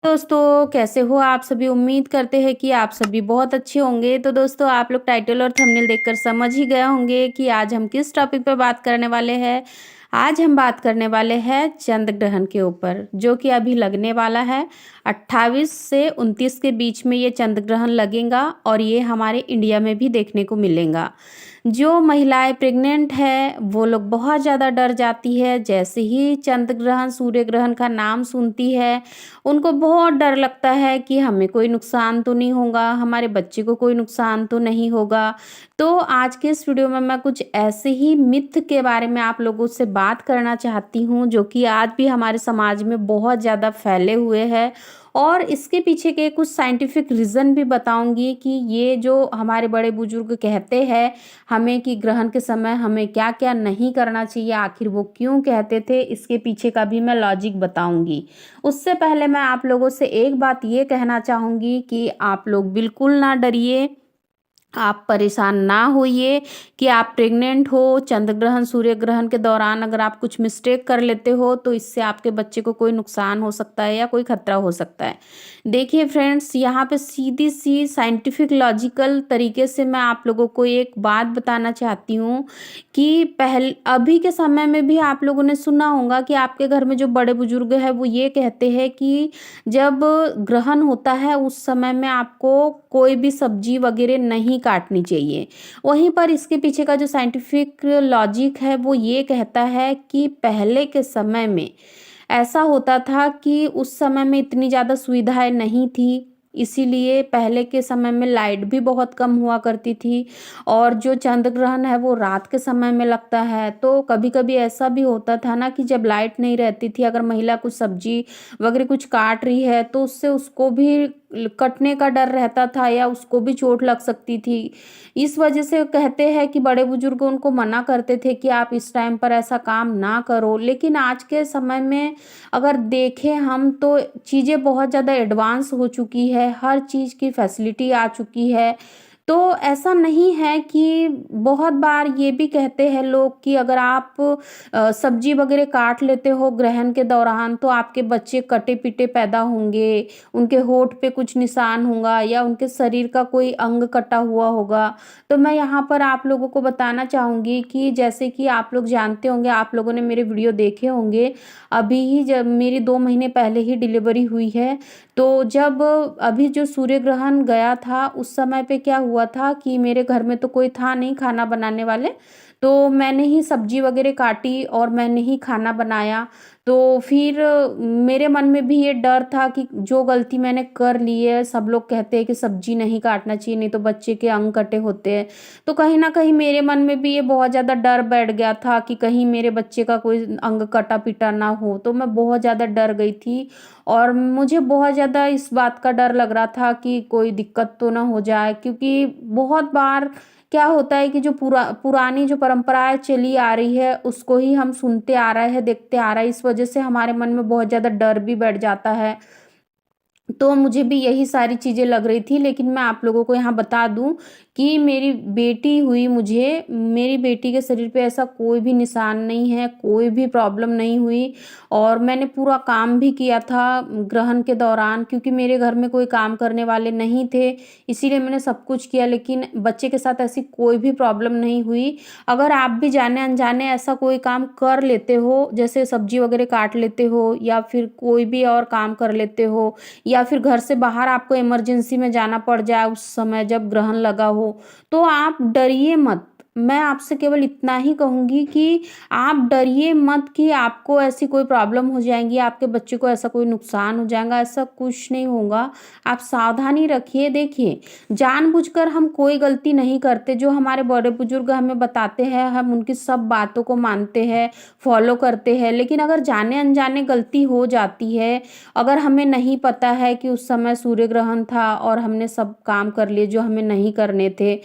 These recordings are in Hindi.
दोस्तों कैसे हो आप सभी। उम्मीद करते हैं कि आप सभी बहुत अच्छे होंगे। तो दोस्तों आप लोग टाइटल और थंबनेल देखकर समझ ही गए होंगे कि आज हम किस टॉपिक पर बात करने वाले हैं। आज हम बात करने वाले हैं चंद्र ग्रहण के ऊपर, जो कि अभी लगने वाला है। 28 से 29 के बीच में ये चंद्र ग्रहण लगेगा और ये हमारे इंडिया में भी देखने को मिलेगा। जो महिलाएं प्रेग्नेंट है वो लोग बहुत ज़्यादा डर जाती है। जैसे ही चंद्र ग्रहण सूर्य ग्रहण का नाम सुनती है उनको बहुत डर लगता है कि हमें कोई नुकसान तो नहीं होगा, हमारे बच्चे को कोई नुकसान तो नहीं होगा। तो आज के इस वीडियो में मैं कुछ ऐसे ही मिथ के बारे में आप लोगों से बात करना चाहती हूँ, जो कि आज भी हमारे समाज में बहुत ज़्यादा फैले हुए हैं। और इसके पीछे के कुछ साइंटिफिक रीज़न भी बताऊंगी कि ये जो हमारे बड़े बुजुर्ग कहते हैं हमें कि ग्रहण के समय हमें क्या क्या नहीं करना चाहिए, आखिर वो क्यों कहते थे, इसके पीछे का भी मैं लॉजिक बताऊंगी। उससे पहले मैं आप लोगों से एक बात ये कहना चाहूँगी कि आप लोग बिल्कुल ना डरिए, आप परेशान ना होइए कि आप प्रेग्नेंट हो। चंद्र ग्रहण सूर्य ग्रहण के दौरान अगर आप कुछ मिस्टेक कर लेते हो तो इससे आपके बच्चे को कोई नुकसान हो सकता है या कोई खतरा हो सकता है। देखिए फ्रेंड्स, यहाँ पे सीधी सी साइंटिफिक लॉजिकल तरीके से मैं आप लोगों को एक बात बताना चाहती हूँ कि पहले अभी के समय में भी आप लोगों ने सुना होगा कि आपके घर में जो बड़े बुजुर्ग हैं वो ये कहते हैं कि जब ग्रहण होता है उस समय में आपको कोई भी सब्जी वगैरह नहीं काटनी चाहिए। वहीं पर इसके पीछे का जो साइंटिफिक लॉजिक है वो ये कहता है कि पहले के समय में ऐसा होता था कि उस समय में इतनी ज़्यादा सुविधाएं नहीं थी, इसीलिए पहले के समय में लाइट भी बहुत कम हुआ करती थी। और जो चंद्र ग्रहण है वो रात के समय में लगता है, तो कभी कभी ऐसा भी होता था ना कि जब लाइट नहीं रहती थी, अगर महिला कुछ सब्जी वगैरह कुछ काट रही है तो उससे उसको भी कटने का डर रहता था या उसको भी चोट लग सकती थी। इस वजह से कहते हैं कि बड़े बुजुर्ग उनको मना करते थे कि आप इस टाइम पर ऐसा काम ना करो। लेकिन आज के समय में अगर देखें हम तो चीज़ें बहुत ज़्यादा एडवांस हो चुकी है, हर चीज़ की फैसिलिटी आ चुकी है। तो ऐसा नहीं है कि बहुत बार ये भी कहते हैं लोग कि अगर आप सब्जी वगैरह काट लेते हो ग्रहण के दौरान तो आपके बच्चे कटे पिटे पैदा होंगे, उनके होठ पे कुछ निशान होगा या उनके शरीर का कोई अंग कटा हुआ होगा। तो मैं यहाँ पर आप लोगों को बताना चाहूँगी कि जैसे कि आप लोग जानते होंगे, आप लोगों ने मेरे वीडियो देखे होंगे, अभी ही जब मेरी 2 महीने पहले ही डिलीवरी हुई है। तो जब अभी जो सूर्य ग्रहण गया था उस समय पे क्या हुआ था कि मेरे घर में तो कोई था नहीं खाना बनाने वाले, तो मैंने ही सब्जी वगैरह काटी और मैंने ही खाना बनाया। तो फिर मेरे मन में भी ये डर था कि जो गलती मैंने कर ली है, सब लोग कहते हैं कि सब्जी नहीं काटना चाहिए नहीं तो बच्चे के अंग कटे होते हैं, तो कहीं ना कहीं मेरे मन में भी ये बहुत ज़्यादा डर बैठ गया था कि कहीं मेरे बच्चे का कोई अंग कटा पिटा ना हो। तो मैं बहुत ज़्यादा डर गई थी और मुझे बहुत ज़्यादा इस बात का डर लग रहा था कि कोई दिक्कत तो ना हो जाए, क्योंकि बहुत बार क्या होता है कि जो पुरानी जो परंपराएं चली आ रही है उसको ही हम सुनते आ रहे हैं, देखते आ रहे हैं, इस वजह से हमारे मन में बहुत ज़्यादा डर भी बैठ जाता है। तो मुझे भी यही सारी चीज़ें लग रही थी, लेकिन मैं आप लोगों को यहाँ बता दूँ कि मेरी बेटी हुई, मुझे मेरी बेटी के शरीर पे ऐसा कोई भी निशान नहीं है, कोई भी प्रॉब्लम नहीं हुई। और मैंने पूरा काम भी किया था ग्रहण के दौरान, क्योंकि मेरे घर में कोई काम करने वाले नहीं थे, इसीलिए मैंने सब कुछ किया, लेकिन बच्चे के साथ ऐसी कोई भी प्रॉब्लम नहीं हुई। अगर आप भी जाने अनजाने ऐसा कोई काम कर लेते हो, जैसे सब्जी वगैरह काट लेते हो या फिर कोई भी और काम कर लेते हो, या फिर घर से बाहर आपको इमरजेंसी में जाना पड़ जाए उस समय जब ग्रहण लगा हो, तो आप डरिए मत। मैं आपसे केवल इतना ही कहूँगी कि आप डरिए मत कि आपको ऐसी कोई प्रॉब्लम हो जाएगी, आपके बच्चे को ऐसा कोई नुकसान हो जाएगा, ऐसा कुछ नहीं होगा। आप सावधानी रखिए। देखिए, जानबूझकर हम कोई गलती नहीं करते, जो हमारे बड़े बुजुर्ग हमें बताते हैं हम उनकी सब बातों को मानते हैं, फॉलो करते हैं। लेकिन अगर जाने अनजाने गलती हो जाती है, अगर हमें नहीं पता है कि उस समय सूर्य ग्रहण था और हमने सब काम कर लिए जो हमें नहीं करने थे,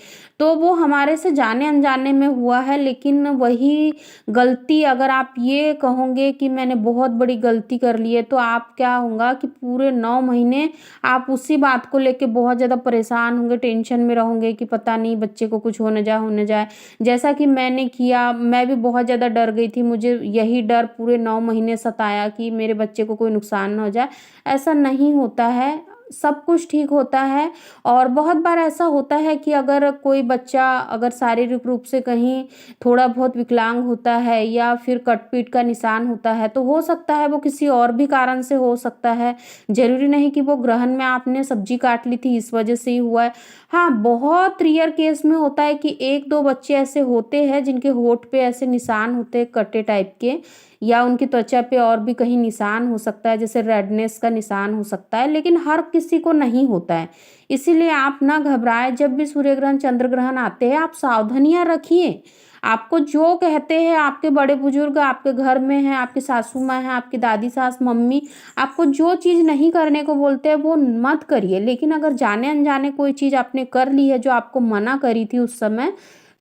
तो वो हमारे से जाने अनजाने में हुआ है, लेकिन वही गलती अगर आप ये कहोगे कि मैंने बहुत बड़ी गलती कर ली है, तो आप क्या होगा कि पूरे 9 महीने आप उसी बात को लेके बहुत ज़्यादा परेशान होंगे, टेंशन में रहोगे कि पता नहीं बच्चे को कुछ हो ना जाए। जैसा कि मैंने किया, मैं भी बहुत ज़्यादा डर गई थी, मुझे यही डर पूरे 9 महीने सताया कि मेरे बच्चे को कोई नुकसान ना हो जाए। ऐसा नहीं होता है, सब कुछ ठीक होता है। और बहुत बार ऐसा होता है कि अगर कोई बच्चा अगर शारीरिक रूप से कहीं थोड़ा बहुत विकलांग होता है या फिर कटपीट का निशान होता है, तो हो सकता है वो किसी और भी कारण से हो सकता है। ज़रूरी नहीं कि वो ग्रहण में आपने सब्जी काट ली थी इस वजह से ही हुआ है। हाँ, बहुत रेयर केस में होता है कि 1-2 बच्चे ऐसे होते हैं जिनके होंठ पे ऐसे निशान होते हैं कटे टाइप के, या उनकी त्वचा पे और भी कहीं निशान हो सकता है, जैसे रेडनेस का निशान हो सकता है, लेकिन हर किसी को नहीं होता है। इसीलिए आप ना घबराएं, जब भी सूर्य ग्रहण चंद्र ग्रहण आते हैं आप सावधानियां रखिए। आपको जो कहते हैं आपके बड़े बुजुर्ग, आपके घर में हैं, आपकी सासू माँ हैं, आपकी दादी सास मम्मी, आपको जो चीज़ नहीं करने को बोलते हैं वो मत करिए। लेकिन अगर जाने अनजाने कोई चीज़ आपने कर ली है जो आपको मना करी थी उस समय,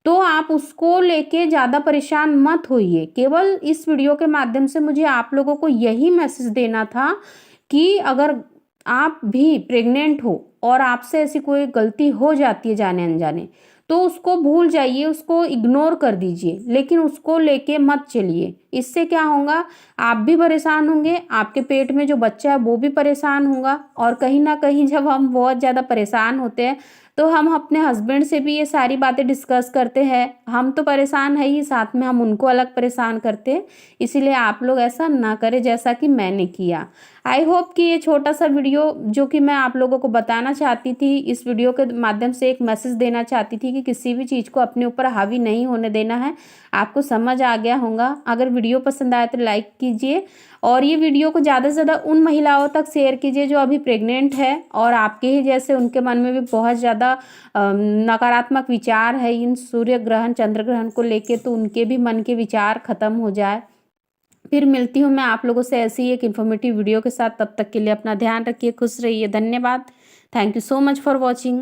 तो आप उसको लेके ज़्यादा परेशान मत होइए। केवल इस वीडियो के माध्यम से मुझे आप लोगों को यही मैसेज देना था कि अगर आप भी प्रेग्नेंट हो और आपसे ऐसी कोई गलती हो जाती है जाने अनजाने, तो उसको भूल जाइए, उसको इग्नोर कर दीजिए, लेकिन उसको लेके मत चलिए। इससे क्या होगा, आप भी परेशान होंगे, आपके पेट में जो बच्चा है वो भी परेशान होगा। और कहीं ना कहीं जब हम बहुत ज़्यादा परेशान होते हैं तो हम अपने हस्बैंड से भी ये सारी बातें डिस्कस करते हैं। हम तो परेशान है ही, साथ में हम उनको अलग परेशान करते हैं। इसीलिए आप लोग ऐसा ना करें जैसा कि मैंने किया। आई होप कि ये छोटा सा वीडियो जो कि मैं आप लोगों को बताना चाहती थी, इस वीडियो के माध्यम से एक मैसेज देना चाहती थी कि किसी भी चीज़ को अपने ऊपर हावी नहीं होने देना है, आपको समझ आ गया होगा। अगर वीडियो पसंद आए तो लाइक कीजिए और ये वीडियो को ज़्यादा से ज़्यादा उन महिलाओं तक शेयर कीजिए जो अभी प्रेग्नेंट है और आपके ही जैसे उनके मन में भी बहुत ज़्यादा नकारात्मक विचार है इन सूर्य ग्रहण चंद्र ग्रहण को लेके, तो उनके भी मन के विचार खत्म हो जाए। फिर मिलती हूँ मैं आप लोगों से ऐसी ही एक इन्फॉर्मेटिव वीडियो के साथ। तब तक के लिए अपना ध्यान रखिए, खुश रहिए। धन्यवाद। Thank you so much for watching.